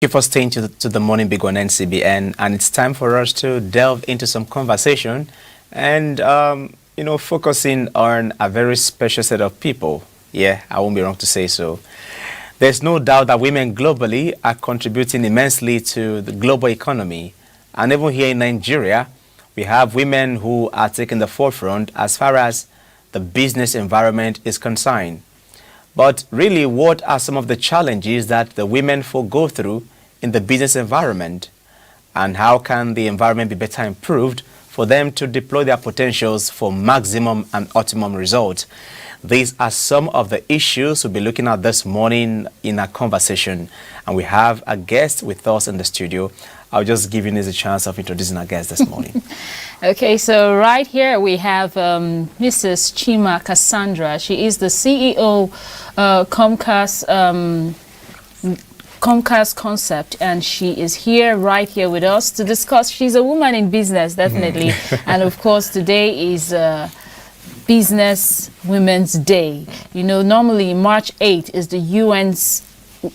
Thank you for staying to the Morning Big on NCBN, and it's time for us to delve into some conversation and, focusing on a very special set of people. Yeah, I won't be wrong to say so. There's no doubt that women globally are contributing immensely to the global economy. And even here in Nigeria, we have women who are taking the forefront as far as the business environment is concerned. But really, what are some of the challenges that the women folk go through in the business environment? And how can the environment be better improved for them to deploy their potentials for maximum and optimum results? These are some of the issues we'll be looking at this morning in our conversation. And we have a guest with us in the studio. I'll just give Eunice a chance of introducing our guest this morning. Okay, so right here we have Mrs. Chima Cassandra. She is the CEO Comcast Concept, and she is here right here with us to discuss. She's a woman in business, definitely. And of course, today is Business Women's Day. You know, normally March 8th is the UN's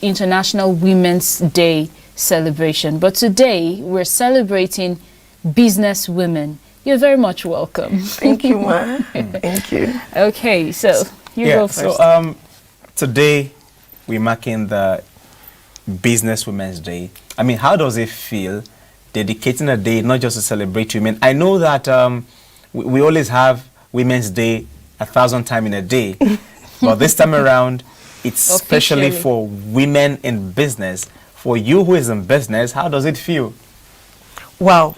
International Women's Day celebration, but today we're celebrating business women. You're very much welcome. Thank you, Ma. Thank you. Okay, so you go first. So today we're marking the Business Women's Day. I mean, how does it feel dedicating a day not just to celebrate women? I know that we always have Women's Day 1,000 times in a day, but this time around it's especially for women in business. For you who is in business, how does it feel? Wow.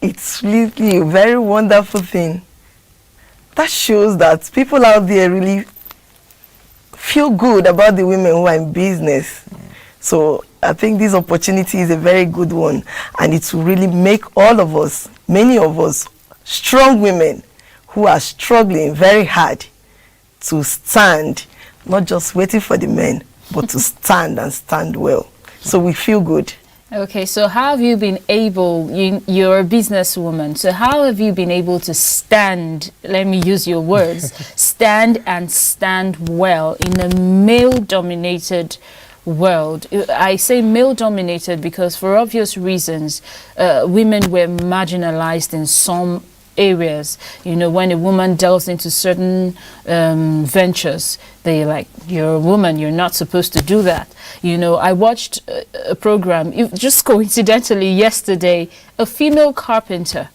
It's really a very wonderful thing. That shows that people out there really feel good about the women who are in business. So I think this opportunity is a very good one, and it will really make all of us, many of us, strong women who are struggling very hard to stand, not just waiting for the men, but to stand and stand well. So we feel good. Okay, so how have you been able, you're a businesswoman, so how have you been able to stand, let me use your words, stand and stand well in a male-dominated world? I say male-dominated because for obvious reasons, women were marginalized in some areas. You know, when a woman delves into certain ventures, they're like, you're a woman, you're not supposed to do that. You know, I watched a program, just coincidentally yesterday, a female carpenter,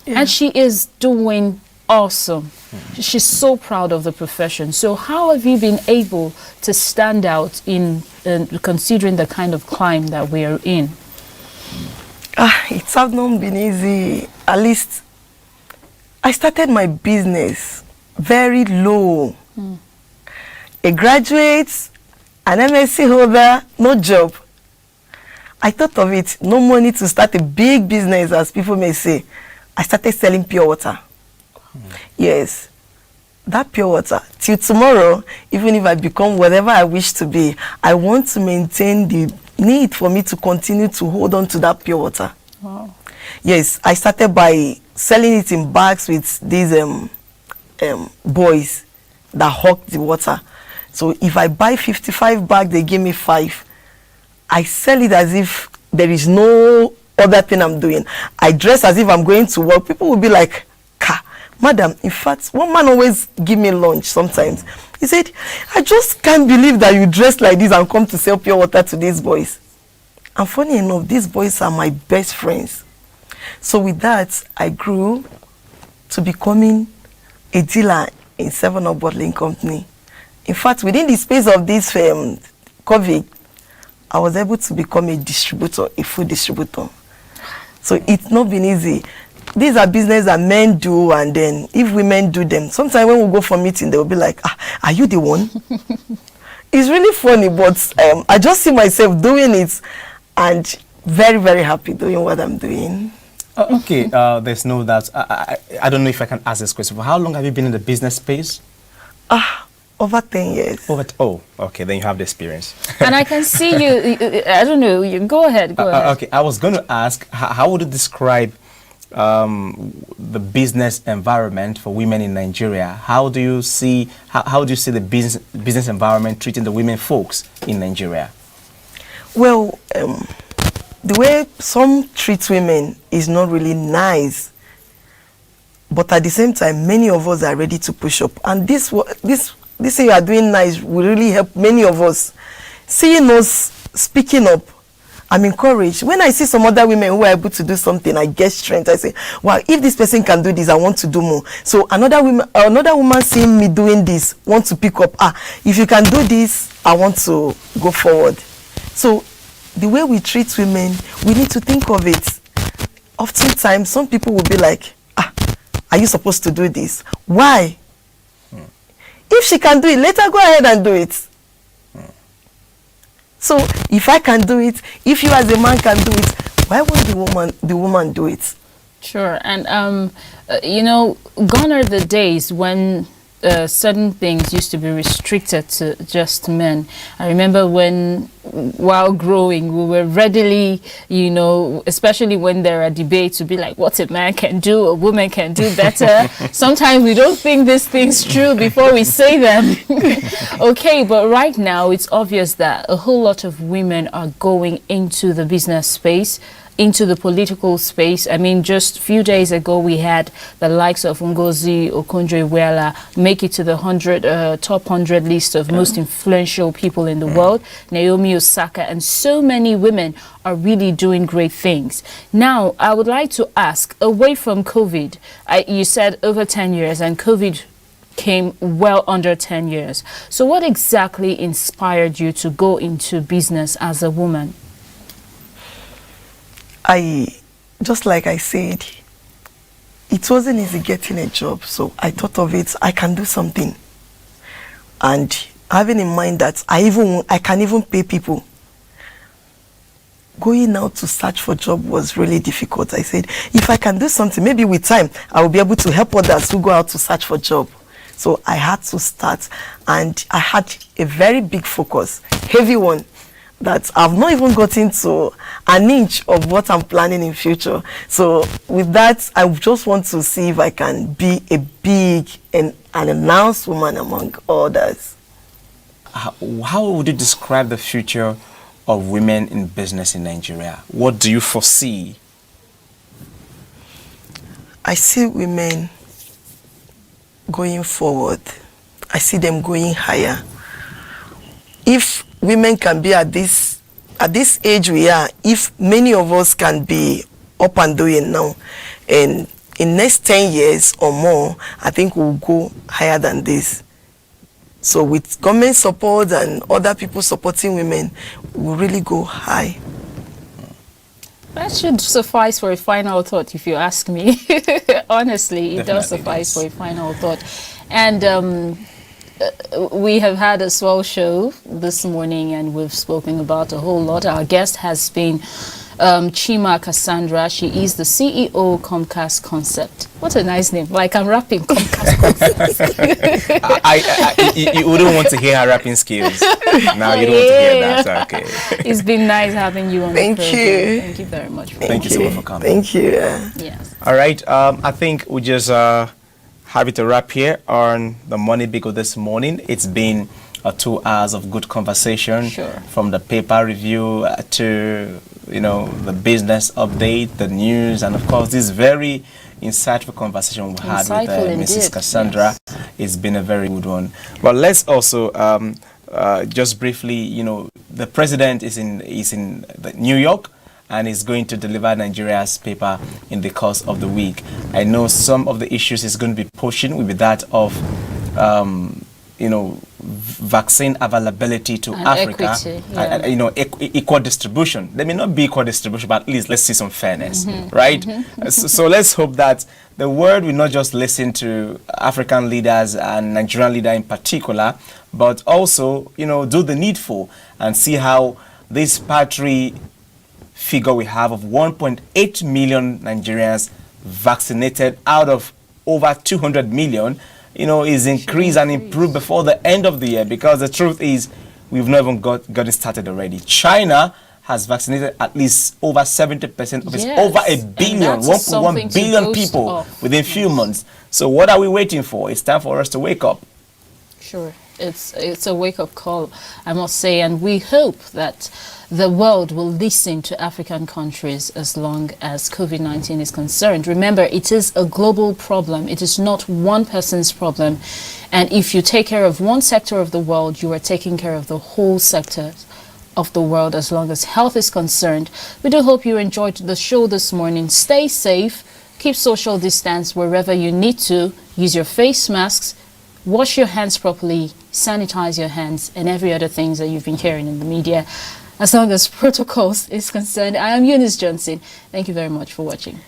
and she is doing awesome. She's so proud of the profession. So how have you been able to stand out in considering the kind of climate that we are in? It's not been easy. At least I started my business very low. A graduate, an MSc holder, no job. I thought of it, no money to start a big business, as people may say. I started selling pure water. Yes, that pure water. Till tomorrow, even if I become whatever I wish to be, I want to maintain the need for me to continue to hold on to that pure water. Wow. Yes, I started by selling it in bags with these boys that hawk the water. So if I buy 55 bags, they give me 5. I sell it as if there is no other thing I'm doing. I dress as if I'm going to work. People will be like, Madam, in fact, one man always give me lunch sometimes. He said, I just can't believe that you dress like this and come to sell pure water to these boys. And funny enough, these boys are my best friends. So with that, I grew to becoming a dealer in 7-Up Bottling Company. In fact, within the space of this COVID, I was able to become a distributor, a food distributor. So it's not been easy. These are business that men do, and then if women do them, sometimes when we go for meeting, they will be like, are you the one? It's really funny, but I just see myself doing it and very, very happy doing what I'm doing. Okay, there's no doubt. I don't know if I can ask this question, but how long have you been in the business space? Over 10 years. Oh, okay, then you have the experience. And I can see you, I don't know, you go ahead, go ahead. Okay, I was going to ask, how would you describe the business environment for women in Nigeria? How do you see the business environment treating the women folks in Nigeria? Well, the way some treat women is not really nice. But at the same time, many of us are ready to push up. And this thing you are doing nice will really help many of us. Seeing us speaking up, I'm encouraged. When I see some other women who are able to do something, I get strength. I say, wow, if this person can do this, I want to do more. So another woman seeing me doing this, wants to pick up, if you can do this, I want to go forward. So the way we treat women, we need to think of it. Oftentimes, some people will be like, are you supposed to do this? Why? If she can do it, let her go ahead and do it. So if I can do it, if you as a man can do it, why won't the woman do it? Sure. And you know, gone are the days when certain things used to be restricted to just men. I remember while growing, we were readily, you know, especially when there are debates, to be like, what a man can do, a woman can do better. Sometimes we don't think these things true before we say them. Okay, but right now it's obvious that a whole lot of women are going into the business space, into the political space. I mean, just a few days ago, we had the likes of Ngozi Okonjo-Iweala make it to the top 100 list of most influential people in the world. Naomi Osaka and so many women are really doing great things. Now, I would like to ask, away from COVID, you said over 10 years, and COVID came well under 10 years. So what exactly inspired you to go into business as a woman? Just like I said, it wasn't easy getting a job, so I thought of it, I can do something. And having in mind that I can even pay people. Going out to search for a job was really difficult. I said, if I can do something, maybe with time, I will be able to help others who go out to search for a job. So I had to start, and I had a very big focus, heavy one, that I've not even gotten to an inch of what I'm planning in future. So with that, I just want to see if I can be a big and an announced woman among others. How would you describe the future of women in business in Nigeria? What do you foresee? I see women going forward. I see them going higher. If women can be at this age we are, if many of us can be up and doing now, and in next 10 years or more, I think we'll go higher than this. So with government support and other people supporting women, we'll really go high. That should suffice for a final thought, if you ask me. Honestly, it does suffice for a final thought. And we have had a swell show this morning, and we've spoken about a whole lot. Our guest has been Chima Cassandra. She is the CEO Comcast Concept. What a nice name. Like I'm rapping Comcast Concept. You wouldn't want to hear her rapping skills. Now you don't want to hear that. Okay. It's been nice having you on the program. Thank you. Thank you very much. Thank you so much for coming. Thank you. Yes. All right. I think we just have it a wrap here on the Money Bugle this morning. It's been 2 hours of good conversation, from the paper review to the business update, the news, and of course this very insightful conversation we had with Mrs. Cassandra. Yes. It's been a very good one. But let's also just briefly, the president is in New York, and is going to deliver Nigeria's paper in the course of the week. I know some of the issues he's going to be pushing will be that of vaccine availability to and Africa, equity, yeah. and equal distribution. There may not be equal distribution, but at least let's see some fairness, right? So let's hope that the world will not just listen to African leaders and Nigerian leader in particular, but also do the needful and see how this paltry figure we have of 1.8 million Nigerians vaccinated out of over 200 million is increased and improved before the end of the year, because the truth is we've not even got it started already. China has vaccinated at least over 70% of its over a billion, 1.1 billion people within a few months. So what are we waiting for? It's time for us to wake up. Sure. It's a wake-up call, I must say, and we hope that the world will listen to African countries as long as COVID-19 is concerned. Remember, it is a global problem. It is not one person's problem. And if you take care of one sector of the world, you are taking care of the whole sector of the world as long as health is concerned. We do hope you enjoyed the show this morning. Stay safe, keep social distance wherever you need to, use your face masks, wash your hands properly, sanitize your hands, and every other things that you've been hearing in the media. As long as protocols is concerned, I am Eunice Johnson. Thank you very much for watching.